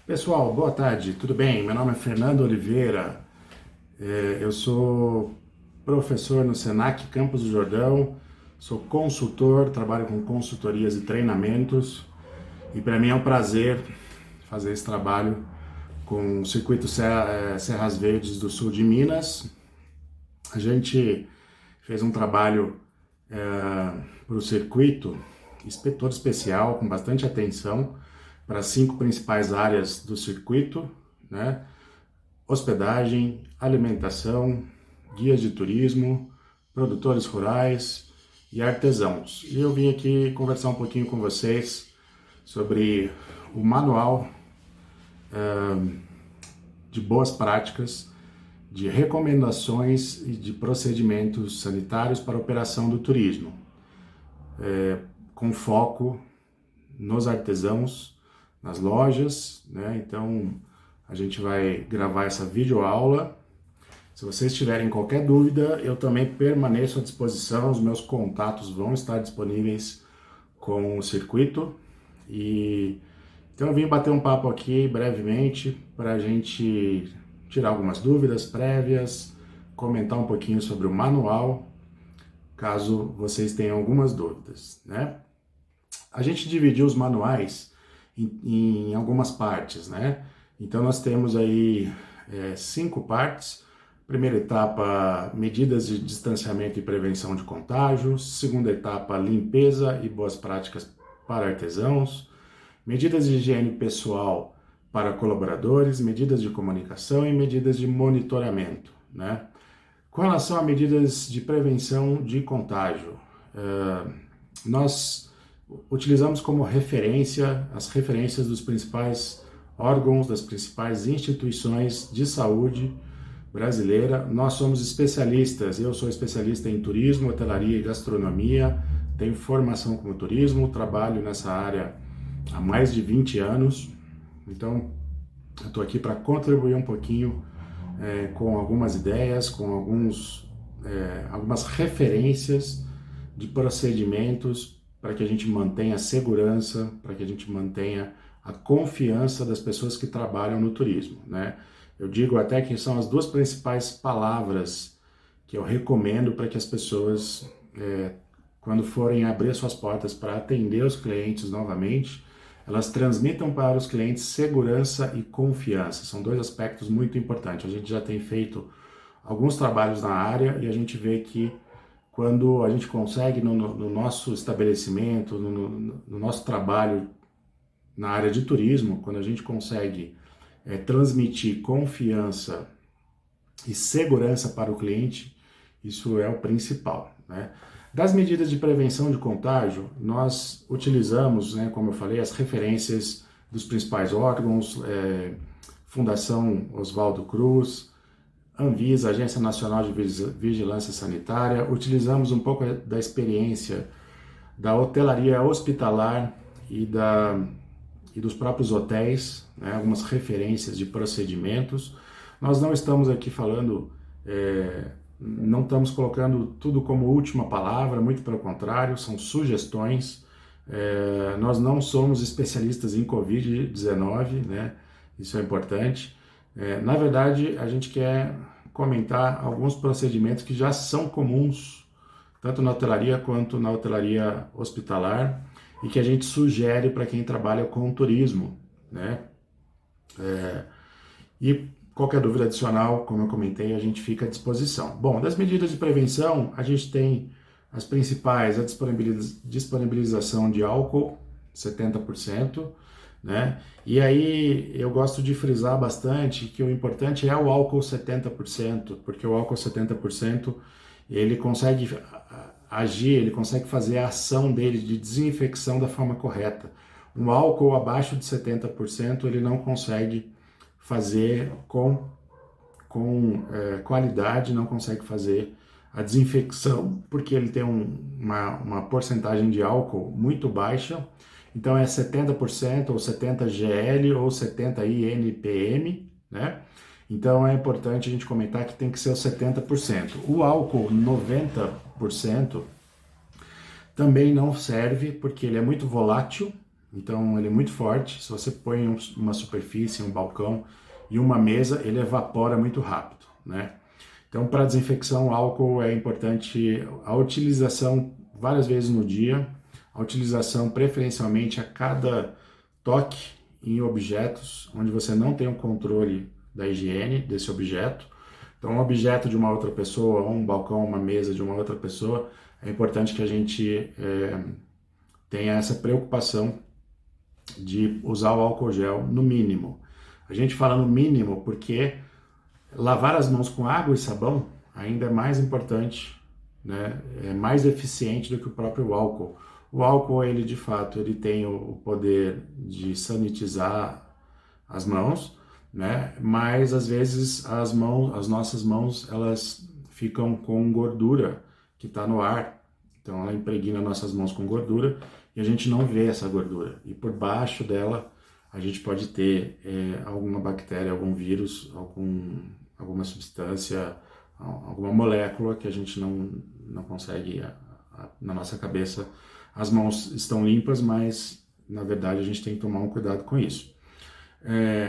Pessoal, boa tarde, tudo bem? Meu nome é Fernando Oliveira, eu sou professor no Senac Campos do Jordão, sou consultor, trabalho com consultorias e treinamentos e para mim é um prazer fazer esse trabalho com o Circuito Serras Verdes do Sul de Minas. A gente fez um trabalho para o circuito todo especial, com bastante atenção para as 5 principais áreas do circuito, né? Hospedagem, alimentação, guias de turismo, produtores rurais e artesãos. E eu vim aqui conversar um pouquinho com vocês sobre o manual de boas práticas, de recomendações e de procedimentos sanitários para a operação do turismo, com foco nos artesãos, nas lojas, né? Então a gente vai gravar essa videoaula. Se vocês tiverem qualquer dúvida, eu também permaneço à disposição, os meus contatos vão estar disponíveis com o circuito. E então eu vim bater um papo aqui brevemente para a gente tirar algumas dúvidas prévias, comentar um pouquinho sobre o manual, caso vocês tenham algumas dúvidas, né? A gente dividiu os manuais em algumas partes, né? Então nós temos aí 5 partes. Primeira etapa, medidas de distanciamento e prevenção de contágio. Segunda etapa, limpeza e boas práticas para artesãos. Medidas de higiene pessoal para colaboradores, medidas de comunicação e medidas de monitoramento, né? Com relação a medidas de prevenção de contágio, nós utilizamos como referência as referências dos principais órgãos, das principais instituições de saúde brasileira. Nós somos especialistas, eu sou especialista em turismo, hotelaria e gastronomia, tenho formação como turismo, trabalho nessa área há mais de 20 anos, então eu estou aqui para contribuir um pouquinho com algumas ideias, com algumas referências de procedimentos para que a gente mantenha a segurança, para que a gente mantenha a confiança das pessoas que trabalham no turismo, né? Eu digo até que são as 2 principais palavras que eu recomendo para que as pessoas, quando forem abrir suas portas para atender os clientes novamente, elas transmitam para os clientes segurança e confiança. São 2 aspectos muito importantes. A gente já tem feito alguns trabalhos na área e a gente vê que quando a gente consegue no nosso estabelecimento, no nosso trabalho na área de turismo, quando a gente consegue transmitir confiança e segurança para o cliente, isso é o principal, né? Das medidas de prevenção de contágio, nós utilizamos, né, como eu falei, as referências dos principais órgãos, Fundação Oswaldo Cruz, Anvisa, Agência Nacional de Vigilância Sanitária. Utilizamos um pouco da experiência da hotelaria hospitalar e dos próprios hotéis, né, algumas referências de procedimentos. Nós não estamos aqui falando, não estamos colocando tudo como última palavra, muito pelo contrário, são sugestões. Nós não somos especialistas em Covid-19, né, isso é importante. Na verdade, a gente quer comentar alguns procedimentos que já são comuns, tanto na hotelaria quanto na hotelaria hospitalar, e que a gente sugere para quem trabalha com turismo, né? E qualquer dúvida adicional, como eu comentei, a gente fica à disposição. Bom, das medidas de prevenção, a gente tem as principais, a disponibilização de álcool, 70%, né? E aí eu gosto de frisar bastante que o importante é o álcool 70%, porque o álcool 70% ele consegue agir, ele consegue fazer a ação dele de desinfecção da forma correta. Um álcool abaixo de 70% ele não consegue fazer com qualidade, não consegue fazer a desinfecção, porque ele tem uma porcentagem de álcool muito baixa. Então é 70% ou 70 GL ou 70 INPM, né? Então é importante a gente comentar que tem que ser o 70%. O álcool 90% também não serve porque ele é muito volátil, então ele é muito forte. Se você põe uma superfície, um balcão e uma mesa, ele evapora muito rápido, né? Então, para desinfecção, o álcool é importante a utilização várias vezes no dia, a utilização preferencialmente a cada toque em objetos onde você não tem o controle da higiene desse objeto. Então, um objeto de uma outra pessoa, um balcão, uma mesa de uma outra pessoa, é importante que a gente tenha essa preocupação de usar o álcool gel no mínimo. A gente fala no mínimo porque lavar as mãos com água e sabão ainda é mais importante, né? É mais eficiente do que o próprio álcool. O álcool, ele de fato, ele tem o poder de sanitizar as mãos, né? Mas às vezes as nossas mãos, elas ficam com gordura que está no ar. Então ela impregna nossas mãos com gordura e a gente não vê essa gordura. E por baixo dela a gente pode ter alguma bactéria, algum vírus, alguma substância, alguma molécula que a gente não consegue, na nossa cabeça, as mãos estão limpas, mas na verdade a gente tem que tomar um cuidado com isso.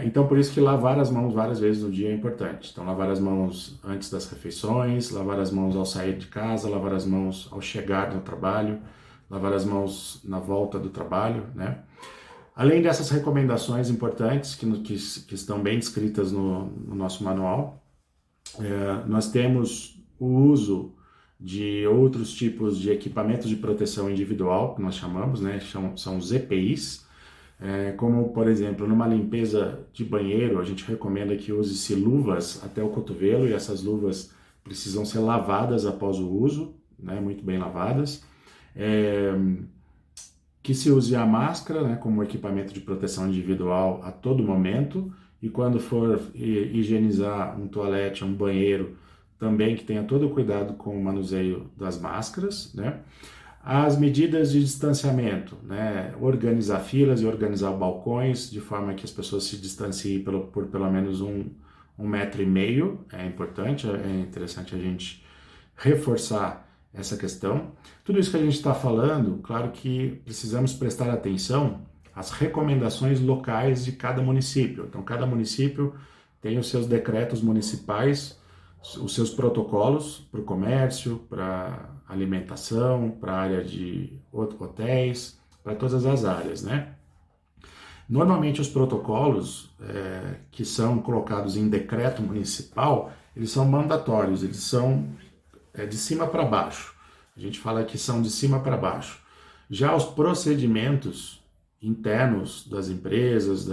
Então por isso que lavar as mãos várias vezes no dia é importante. Então lavar as mãos antes das refeições, lavar as mãos ao sair de casa, lavar as mãos ao chegar no trabalho, lavar as mãos na volta do trabalho, né? Além dessas recomendações importantes que estão bem descritas no nosso manual, nós temos o uso de outros tipos de equipamentos de proteção individual, que nós chamamos, né? São os EPIs, como, por exemplo, numa limpeza de banheiro, a gente recomenda que use-se luvas até o cotovelo, e essas luvas precisam ser lavadas após o uso, né? Muito bem lavadas. Que se use a máscara, né, como equipamento de proteção individual a todo momento, e quando for higienizar um toalete, um banheiro, também que tenha todo o cuidado com o manuseio das máscaras, né? As medidas de distanciamento, né? Organizar filas e organizar balcões de forma que as pessoas se distanciem por pelo menos um metro e meio, é importante, é interessante a gente reforçar essa questão. Tudo isso que a gente está falando, claro que precisamos prestar atenção às recomendações locais de cada município. Então, cada município tem os seus decretos municipais, os seus protocolos para o comércio, para alimentação, para a área de hotéis, para todas as áreas, né? Normalmente os protocolos que são colocados em decreto municipal, eles são mandatórios, eles são de cima para baixo. A gente fala que são de cima para baixo. Já os procedimentos internos das empresas,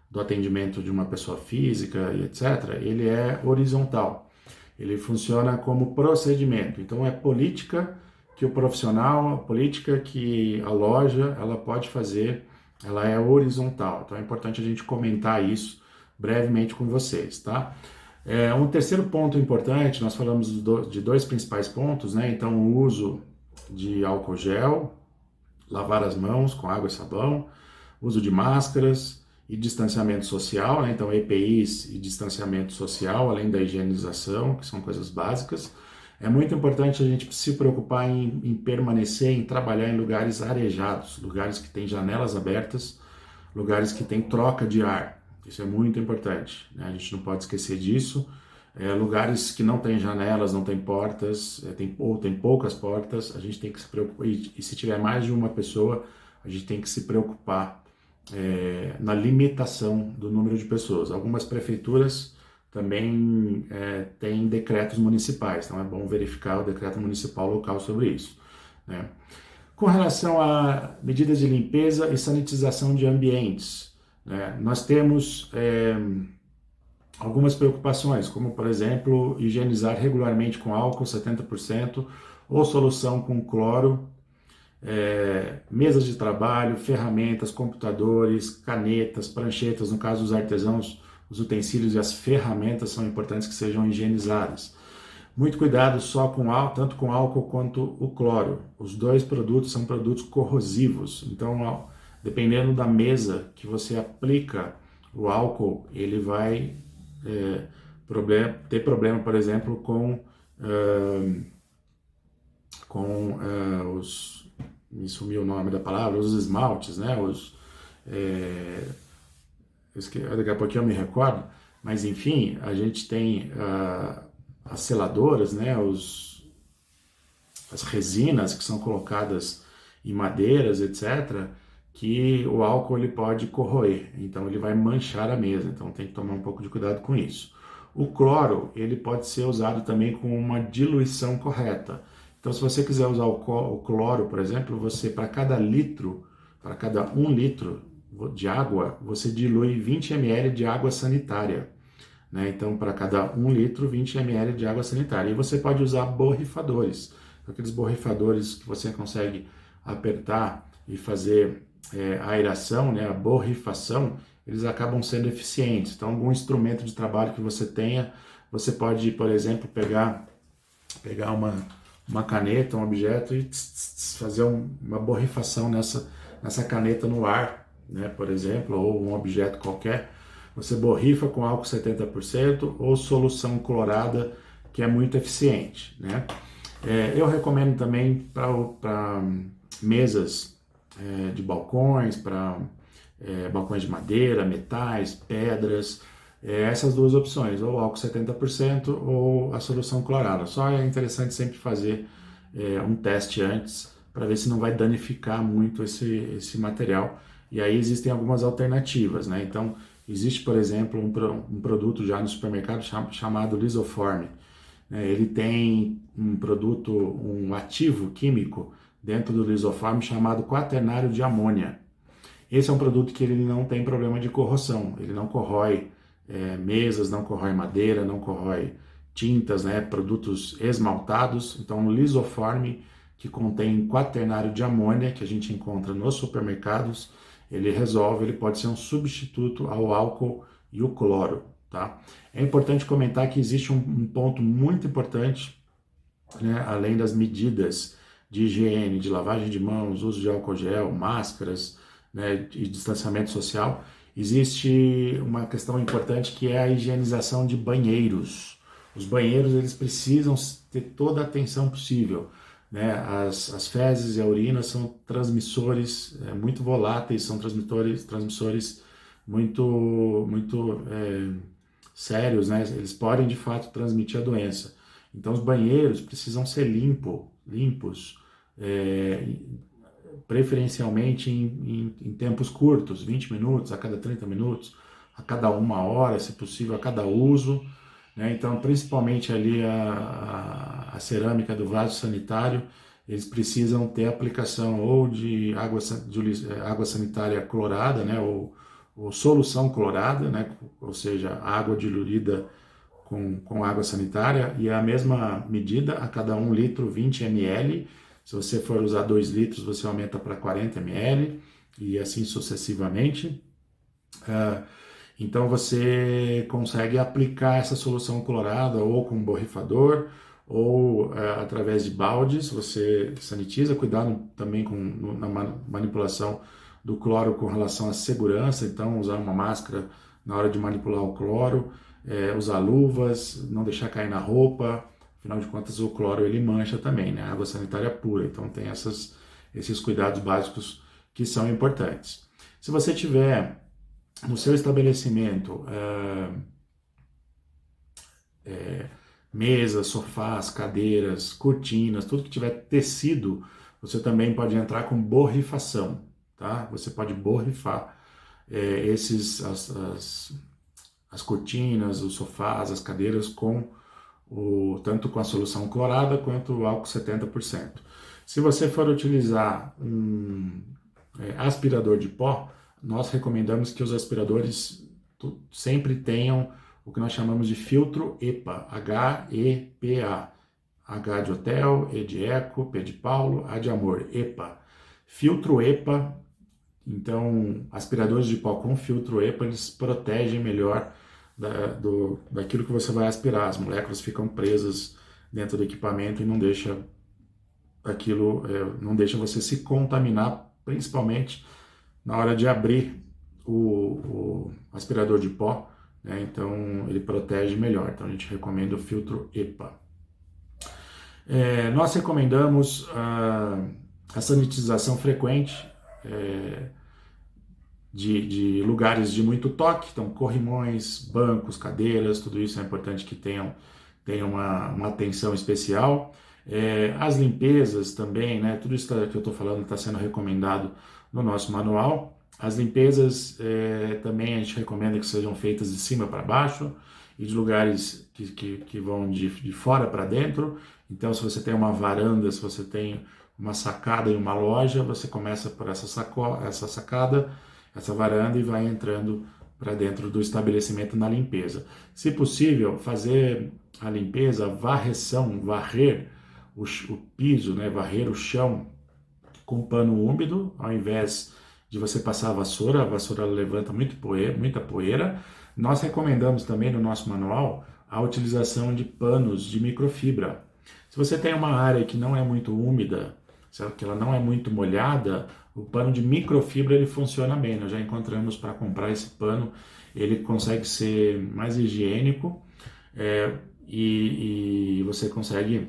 do atendimento de uma pessoa física e etc., ele é horizontal. Ele funciona como procedimento. Então é política que o profissional, a política que a loja, ela pode fazer, ela é horizontal. Então é importante a gente comentar isso brevemente com vocês, tá? Um terceiro ponto importante, nós falamos de dois principais pontos, né? Então, o uso de álcool gel, lavar as mãos com água e sabão, uso de máscaras e distanciamento social, né? Então, EPIs e distanciamento social, além da higienização, que são coisas básicas. É muito importante a gente se preocupar em permanecer, em trabalhar em lugares arejados, lugares que têm janelas abertas, lugares que têm troca de ar. Isso é muito importante, né? A gente não pode esquecer disso. Lugares que não tem janelas, não tem portas, ou tem poucas portas, a gente tem que se preocupar. E se tiver mais de uma pessoa, a gente tem que se preocupar na limitação do número de pessoas. Algumas prefeituras também têm decretos municipais, então é bom verificar o decreto municipal local sobre isso, né? Com relação a medidas de limpeza e sanitização de ambientes, né, nós temos algumas preocupações, como por exemplo, higienizar regularmente com álcool 70% ou solução com cloro, mesas de trabalho, ferramentas, computadores, canetas, pranchetas, no caso dos artesãos, os utensílios e as ferramentas são importantes que sejam higienizadas. Muito cuidado só com álcool, tanto com álcool quanto o cloro. Os dois produtos são produtos corrosivos, então dependendo da mesa que você aplica o álcool, ele vai ter problema, por exemplo, com me sumiu o nome da palavra, os esmaltes, né? Daqui a pouquinho eu me recordo, mas enfim, a gente tem as seladoras, né? As resinas que são colocadas em madeiras, etc., que o álcool ele pode corroer, então ele vai manchar a mesa, então tem que tomar um pouco de cuidado com isso. O cloro, ele pode ser usado também com uma diluição correta. Então, se você quiser usar o cloro, por exemplo, você, para cada 1 litro de água, você dilui 20 ml de água sanitária. Né? Então, para cada 1 litro, 20 ml de água sanitária. E você pode usar borrifadores, aqueles borrifadores que você consegue apertar e fazer aeração, né? A borrifação, eles acabam sendo eficientes. Então, algum instrumento de trabalho que você tenha, você pode, por exemplo, pegar uma caneta, um objeto e fazer uma borrifação nessa caneta no ar, né? Por exemplo, ou um objeto qualquer. Você borrifa com álcool 70% ou solução clorada, que é muito eficiente, né? Eu recomendo também para mesas de balcões, para balcões de madeira, metais, pedras, essas duas opções, ou álcool 70% ou a solução clorada. Só é interessante sempre fazer um teste antes para ver se não vai danificar muito esse material. E aí existem algumas alternativas, né? Então, existe, por exemplo, um produto já no supermercado chamado Lisoform. Ele tem um ativo químico dentro do Lisoform chamado quaternário de amônia. Esse é um produto que ele não tem problema de corrosão, ele não corrói mesas, não corrói madeira, não corrói tintas, né, produtos esmaltados. Então, o Lisoform, que contém quaternário de amônia, que a gente encontra nos supermercados, ele pode ser um substituto ao álcool e o cloro, tá? É importante comentar que existe um ponto muito importante, né, além das medidas de higiene, de lavagem de mãos, uso de álcool gel, máscaras, né, e distanciamento social, existe uma questão importante que é a higienização de banheiros. Os banheiros, eles precisam ter toda a atenção possível, né? As fezes e a urina são transmissores muito voláteis, são transmissores muito sérios, né? Eles podem de fato transmitir a doença. Então os banheiros precisam ser limpos, preferencialmente em tempos curtos, 20 minutos, a cada 30 minutos, a cada 1 hora, se possível, a cada uso. Né? Então, principalmente ali a cerâmica do vaso sanitário, eles precisam ter aplicação ou de água sanitária clorada, né? ou solução clorada, né? Ou seja, água diluída com água sanitária, e a mesma medida a cada 1 litro, 20 ml. Se você for usar 2 litros, você aumenta para 40 ml, e assim sucessivamente. Então você consegue aplicar essa solução clorada ou com um borrifador, ou através de baldes, você sanitiza, cuidado também na manipulação do cloro com relação à segurança, então usar uma máscara na hora de manipular o cloro, usar luvas, não deixar cair na roupa, afinal de contas o cloro ele mancha também, né? Água sanitária pura, então tem esses cuidados básicos que são importantes. Se você tiver no seu estabelecimento mesas, sofás, cadeiras, cortinas, tudo que tiver tecido, você também pode entrar com borrifação, tá? Você pode borrifar as cortinas, os sofás, as cadeiras tanto com a solução clorada quanto o álcool 70%. Se você for utilizar um aspirador de pó, nós recomendamos que os aspiradores sempre tenham o que nós chamamos de filtro EPA, H-E-P-A. H de hotel, E de eco, P de Paulo, A de amor, EPA. Filtro EPA, então aspiradores de pó com filtro EPA, eles protegem melhor daquilo que você vai aspirar. As moléculas ficam presas dentro do equipamento e não deixa você se contaminar, principalmente na hora de abrir o aspirador de pó, né? Então ele protege melhor. Então a gente recomenda o filtro EPA. Nós recomendamos a sanitização frequente de lugares de muito toque, então corrimões, bancos, cadeiras, tudo isso é importante que tenham uma atenção especial. As limpezas também, né? Tudo isso que eu estou falando está sendo recomendado no nosso manual. As limpezas também a gente recomenda que sejam feitas de cima para baixo e de lugares que vão de fora para dentro. Então, se você tem uma varanda, se você tem uma sacada em uma loja, você começa por essa sacada, essa varanda e vai entrando para dentro do estabelecimento na limpeza. Se possível, fazer a limpeza, a varreção, varrer o piso, né, varrer o chão com pano úmido, ao invés de você passar a vassoura levanta muita poeira. Nós recomendamos também no nosso manual a utilização de panos de microfibra. Se você tem uma área que não é muito úmida, que ela não é muito molhada, o pano de microfibra ele funciona bem. Nós já encontramos para comprar esse pano, ele consegue ser mais higiênico e você consegue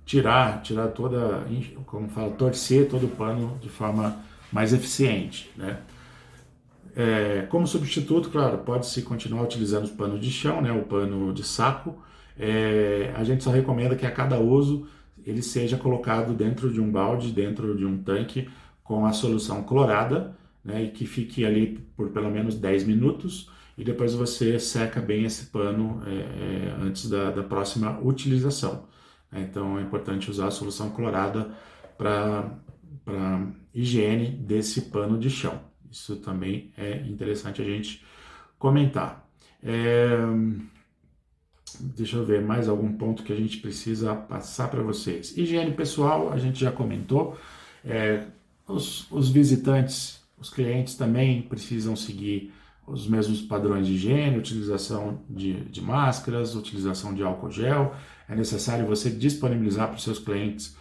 tirar toda, como fala, torcer todo o pano de forma mais eficiente, né? Como substituto, claro, pode-se continuar utilizando os panos de chão, né, o pano de saco. A gente só recomenda que a cada uso ele seja colocado dentro de um balde, dentro de um tanque com a solução clorada, né, e que fique ali por pelo menos 10 minutos e depois você seca bem esse pano antes da próxima utilização. Então é importante usar a solução clorada para higiene desse pano de chão. Isso também é interessante a gente comentar. Deixa eu ver mais algum ponto que a gente precisa passar para vocês. Higiene pessoal, a gente já comentou. Os visitantes, os clientes também precisam seguir os mesmos padrões de higiene, utilização de máscaras, utilização de álcool gel. É necessário você disponibilizar para os seus clientes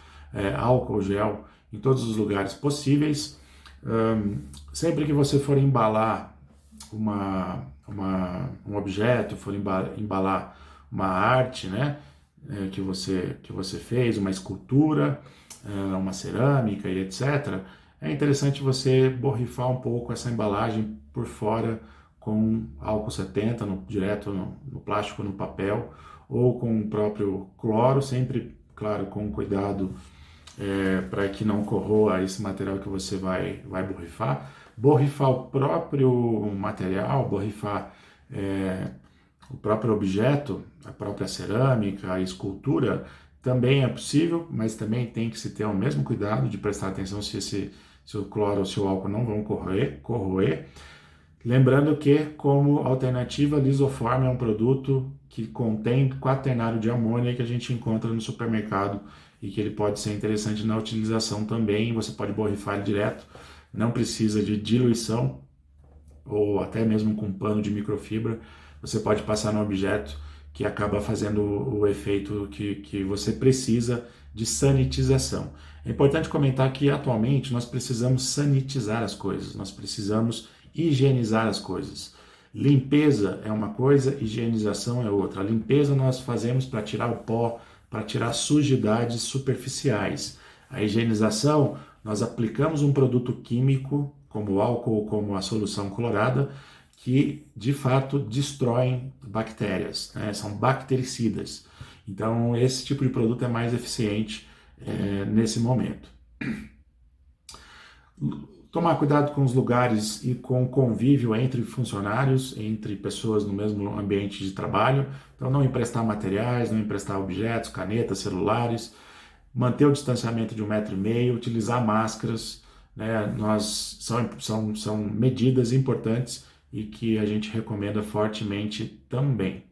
álcool gel em todos os lugares possíveis. Sempre que você for embalar um objeto, for embalar uma arte, né, que você fez, uma escultura, uma cerâmica e etc., é interessante você borrifar um pouco essa embalagem por fora com álcool 70, direto no plástico, no papel, ou com o próprio cloro, sempre, claro, com cuidado para que não corroa esse material que você vai borrifar. Borrifar o próprio material, borrifar o próprio objeto, a própria cerâmica, a escultura, também é possível, mas também tem que se ter o mesmo cuidado de prestar atenção se o cloro ou se o álcool não vão corroer. Lembrando que, como alternativa, lisoforme é um produto que contém quaternário de amônia que a gente encontra no supermercado e que ele pode ser interessante na utilização também. Você pode borrifar ele direto, não precisa de diluição ou até mesmo com pano de microfibra. Você pode passar no objeto que acaba fazendo o efeito que você precisa de sanitização. É importante comentar que atualmente nós precisamos sanitizar as coisas, nós precisamos higienizar as coisas. Limpeza é uma coisa, higienização é outra. A limpeza nós fazemos para tirar o pó, para tirar sujidades superficiais. A higienização, nós aplicamos um produto químico, como o álcool ou como a solução clorada, que de fato destroem bactérias, né? São bactericidas. Então esse tipo de produto é mais eficiente nesse momento. Tomar cuidado com os lugares e com o convívio entre funcionários, entre pessoas no mesmo ambiente de trabalho. Então, não emprestar materiais, não emprestar objetos, canetas, celulares, manter o distanciamento de 1,5 m, utilizar máscaras, né? São medidas importantes e que a gente recomenda fortemente também.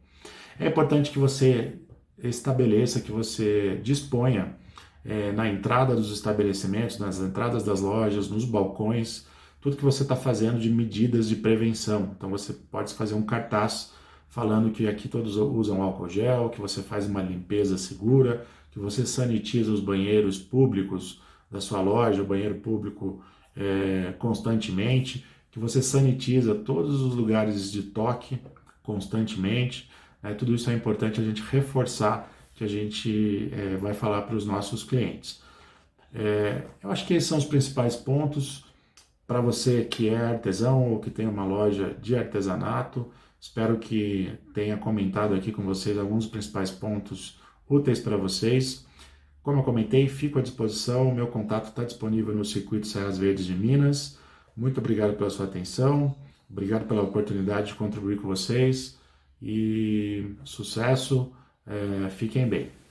É importante que você estabeleça, que você disponha na entrada dos estabelecimentos, nas entradas das lojas, nos balcões, tudo que você está fazendo de medidas de prevenção. Então você pode fazer um cartaz falando que aqui todos usam álcool gel, que você faz uma limpeza segura, que você sanitiza os banheiros públicos da sua loja, o banheiro público constantemente, que você sanitiza todos os lugares de toque constantemente. Tudo isso é importante a gente reforçar que a gente vai falar para os nossos clientes. Eu acho que esses são os principais pontos para você que é artesão ou que tem uma loja de artesanato. Espero que tenha comentado aqui com vocês alguns dos principais pontos úteis para vocês. Como eu comentei, fico à disposição, meu contato está disponível no Circuito Serras Verdes de Minas. Muito obrigado pela sua atenção, obrigado pela oportunidade de contribuir com vocês e sucesso, fiquem bem.